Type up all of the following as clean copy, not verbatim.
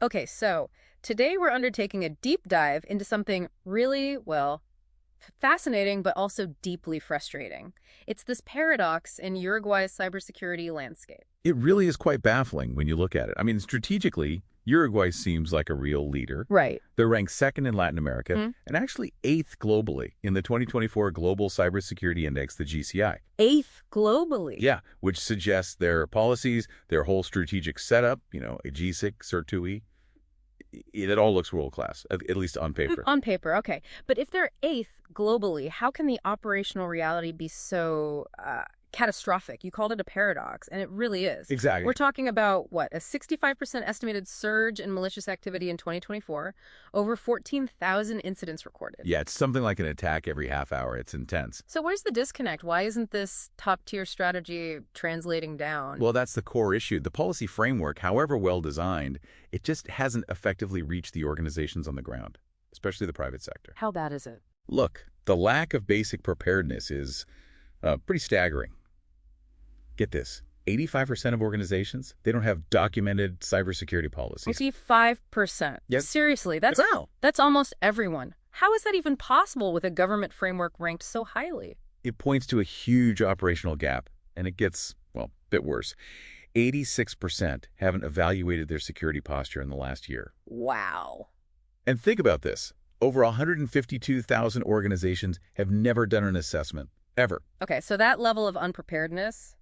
Okay, so today we're undertaking a deep dive into something really, well, fascinating, but also deeply frustrating. It's this paradox in Uruguay's cybersecurity landscape. It really is quite baffling when you look at it. I mean, strategically, Uruguay seems like a real leader. Right. They're ranked second in Latin America Hmm? and actually eighth globally in the 2024 Global Cybersecurity Index, the GCI. Eighth globally. Yeah, which suggests their policies, their whole strategic setup, a G6 or 2E, it all looks world class, at least on paper. On paper, okay. But if they're eighth globally, how can the operational reality be so catastrophic? You called it a paradox, and it really is. Exactly. We're talking about, what, a 65% estimated surge in malicious activity in 2024, over 14,000 incidents recorded. Yeah, it's something like an attack every half hour. It's intense. So where's the disconnect? Why isn't this top-tier strategy translating down? Well, that's the core issue. The policy framework, however well designed, it just hasn't effectively reached the organizations on the ground, especially the private sector. How bad is it? Look, the lack of basic preparedness is pretty staggering. Get this, 85% of organizations, they don't have documented cybersecurity policies. 85%. Yep. Seriously, Wow. that's almost everyone. How is that even possible with a government framework ranked so highly? It points to a huge operational gap, and it gets, well, a bit worse. 86% haven't evaluated their security posture in the last year. Wow. And think about this. Over 152,000 organizations have never done an assessment, ever. Okay, so that level of unpreparedness,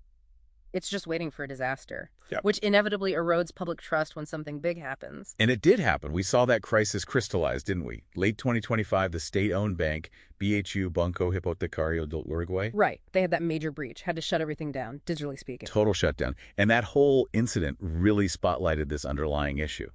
it's just waiting for a disaster, Yep. which inevitably erodes public trust when something big happens. And it did happen. We saw that crisis crystallize, didn't we? Late 2025, the state-owned bank, BHU Banco Hipotecario del Uruguay, Right. They had that major breach, had to shut everything down, digitally speaking. total shutdown. And that whole incident really spotlighted this underlying issue,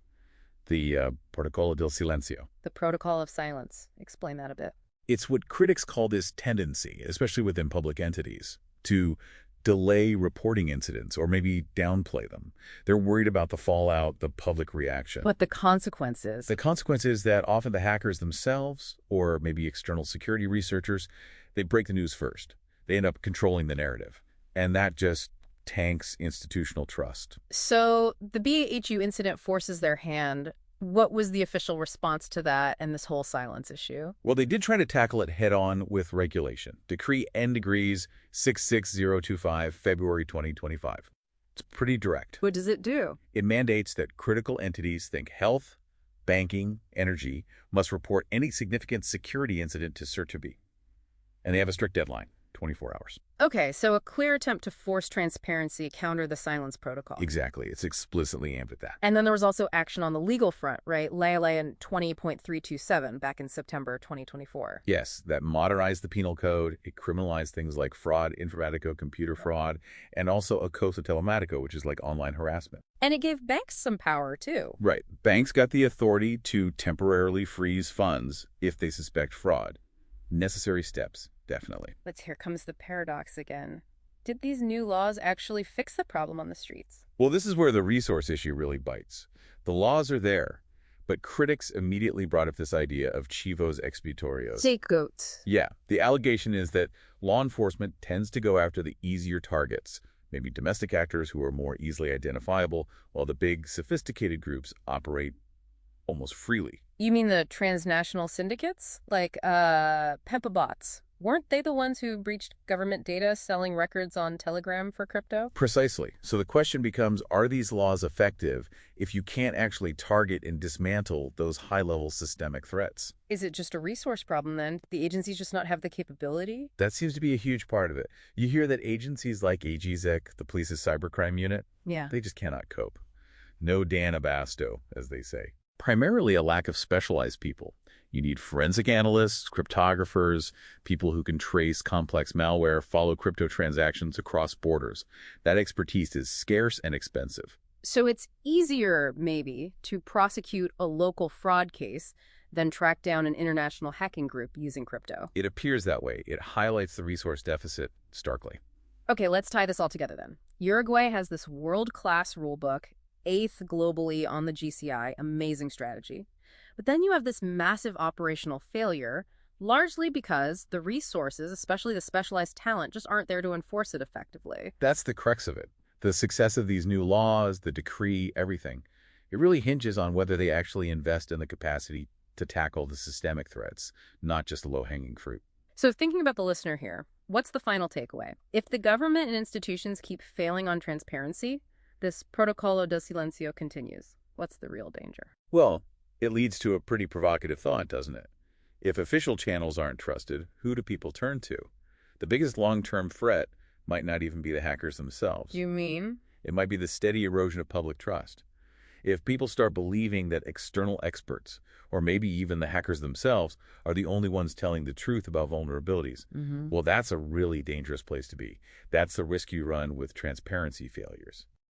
the Protocolo del Silencio. The protocol of silence. Explain that a bit. It's what critics call this tendency, especially within public entities, to delay reporting incidents or maybe downplay them. They're worried about the fallout, the public reaction. But the consequences. The consequence is that often the hackers themselves, or maybe external security researchers, they break the news first. They end up controlling the narrative. And that just tanks institutional trust. So the BHU incident forces their hand. What was the official response to that and this whole silence issue? Well, they did try to tackle it head-on with regulation. Decree N degrees 66025, February 2025. It's pretty direct. What does it do? It mandates that critical entities, think health, banking, energy, must report any significant security incident to CERT-B. And they have a strict deadline, 24 hours. Okay, so a clear attempt to force transparency, counter the silence protocol. Exactly. It's explicitly aimed at that. And then there was also action on the legal front, right? in 20.327 back in September 2024. Yes, that modernized the penal code. It criminalized things like fraud, informatico, computer fraud, and also acoso telematico, which is like online harassment. And it gave banks some power, too. Right. Banks got the authority to temporarily freeze funds if they suspect fraud. Necessary steps, definitely. But here comes the paradox again. Did these new laws actually fix the problem on the streets? Well, this is where the resource issue really bites. The laws are there, but critics immediately brought up this idea of chivos expiatorios. Scapegoats. Yeah, the allegation is that law enforcement tends to go after the easier targets, maybe domestic actors who are more easily identifiable, while the big, sophisticated groups operate almost freely. You mean the transnational syndicates? Like, Pempa bots. Weren't they the ones who breached government data selling records on Telegram for crypto? Precisely. So the question becomes, are these laws effective if you can't actually target and dismantle those high-level systemic threats? Is it just a resource problem then? The agencies just not have the capability? That seems to be a huge part of it. You hear that agencies like AGZEC, the police's cybercrime unit, Yeah. they just cannot cope. No Dan Abasto, as they say. Primarily a lack of specialized people. You need forensic analysts, cryptographers, people who can trace complex malware, follow crypto transactions across borders. That expertise is scarce and expensive. So it's easier, maybe, to prosecute a local fraud case than track down an international hacking group using crypto. It appears that way. It highlights the resource deficit starkly. Okay, let's tie this all together then. Uruguay has this world-class rulebook, eighth globally on the GCI, amazing strategy. But then you have this massive operational failure, largely because the resources, especially the specialized talent, just aren't there to enforce it effectively. That's the crux of it. The success of these new laws, the decree, everything. It really hinges on whether they actually invest in the capacity to tackle the systemic threats, not just the low-hanging fruit. So thinking about the listener here, what's the final takeaway? If the government and institutions keep failing on transparency, this protocolo do silencio continues. What's the real danger? Well, it leads to a pretty provocative thought, doesn't it? If official channels aren't trusted, who do people turn to? The biggest long-term threat might not even be the hackers themselves. You mean? It might be the steady erosion of public trust. If people start believing that external experts, or maybe even the hackers themselves, are the only ones telling the truth about vulnerabilities, well, that's a really dangerous place to be. That's the risk you run with transparency failures.